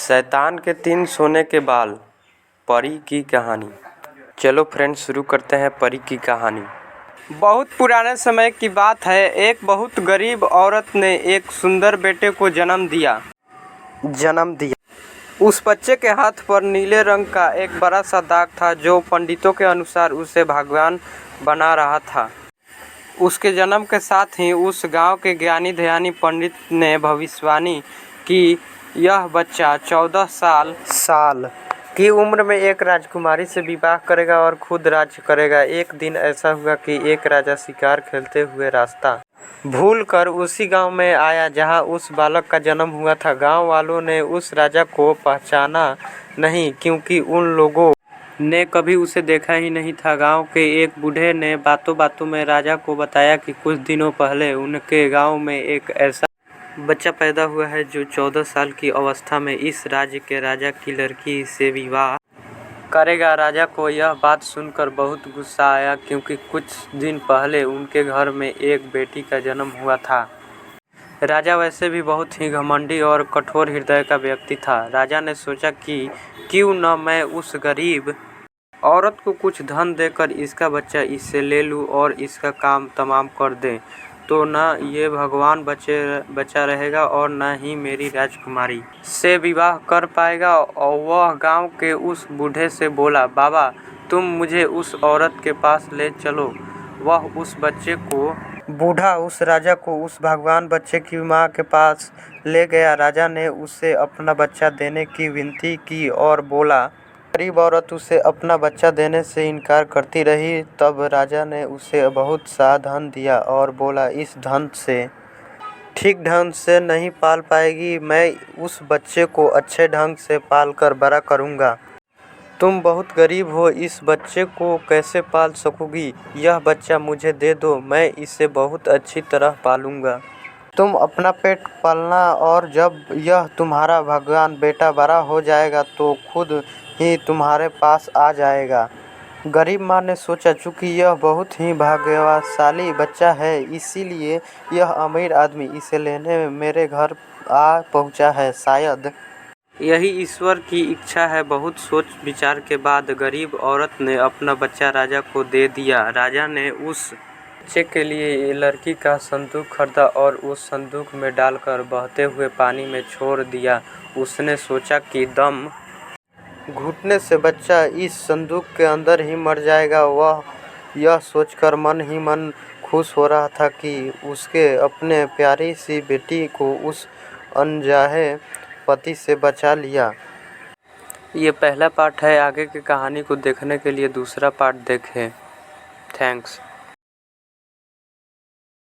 शैतान के 3 सोने के बाल। परी की कहानी। चलो फ्रेंड्स, शुरू करते हैं परी की कहानी। बहुत पुराने समय की बात है। एक बहुत गरीब औरत ने एक सुंदर बेटे को जन्म दिया। उस बच्चे के हाथ पर नीले रंग का एक बड़ा सा दाग था, जो पंडितों के अनुसार उसे भगवान बना रहा था। उसके जन्म के साथ ही उस गांव के ज्ञानी ध्यानी पंडित ने भविष्यवाणी की, यह बच्चा 14 साल की उम्र में एक राजकुमारी से विवाह करेगा और खुद राज्य करेगा। एक दिन ऐसा हुआ कि एक राजा शिकार खेलते हुए रास्ता भूलकर उसी गांव में आया जहां उस बालक का जन्म हुआ था। गांव वालों ने उस राजा को पहचाना नहीं, क्योंकि उन लोगों ने कभी उसे देखा ही नहीं था। गांव के एक बूढ़े ने बातों बातों में राजा को बताया कि कुछ दिनों पहले उनके गांव में एक ऐसा बच्चा पैदा हुआ है जो 14 साल की अवस्था में इस राज्य के राजा की लड़की से विवाह करेगा। राजा को यह बात सुनकर बहुत गुस्सा आया, क्योंकि कुछ दिन पहले उनके घर में एक बेटी का जन्म हुआ था। राजा वैसे भी बहुत ही घमंडी और कठोर हृदय का व्यक्ति था। राजा ने सोचा कि क्यों न मैं उस गरीब औरत को कुछ धन देकर इसका बच्चा इससे ले लूं और इसका काम तमाम कर दें, तो न ये भगवान बचा रहेगा और न ही मेरी राजकुमारी से विवाह कर पाएगा। और वह गांव के उस बूढ़े से बोला, बाबा तुम मुझे उस औरत के पास ले चलो। वह उस बच्चे को बूढ़ा उस राजा को उस भगवान बच्चे की मां के पास ले गया। राजा ने उसे अपना बच्चा देने की विनती की और बोला। गरीब औरत उसे अपना बच्चा देने से इनकार करती रही। तब राजा ने उसे बहुत सा धन दिया और बोला, इस धन से ठीक ढंग से नहीं पाल पाएगी, मैं उस बच्चे को अच्छे ढंग से पाल कर बड़ा करूँगा। तुम बहुत गरीब हो, इस बच्चे को कैसे पाल सकोगी? यह बच्चा मुझे दे दो, मैं इसे बहुत अच्छी तरह पालूंगा। तुम अपना पेट पालना और जब यह तुम्हारा भगवान बेटा बड़ा हो जाएगा तो खुद ही तुम्हारे पास आ जाएगा। गरीब माँ ने सोचा, चूंकि यह बहुत ही भाग्यशाली बच्चा है, इसीलिए यह अमीर आदमी इसे लेने मेरे घर आ पहुँचा है। शायद यही ईश्वर की इच्छा है। बहुत सोच विचार के बाद गरीब औरत ने अपना बच्चा राजा को दे दिया। राजा ने उस बच्चे के लिए लड़की का संदूक खरीदा और उस संदूक में डालकर बहते हुए पानी में छोड़ दिया। उसने सोचा कि दम घुटने से बच्चा इस संदूक के अंदर ही मर जाएगा। वह यह सोचकर मन ही मन खुश हो रहा था कि उसके अपने प्यारी सी बेटी को उस अनचाहे पति से बचा लिया। ये पहला पार्ट है। आगे की कहानी को देखने के लिए दूसरा पार्ट देखें। थैंक्स।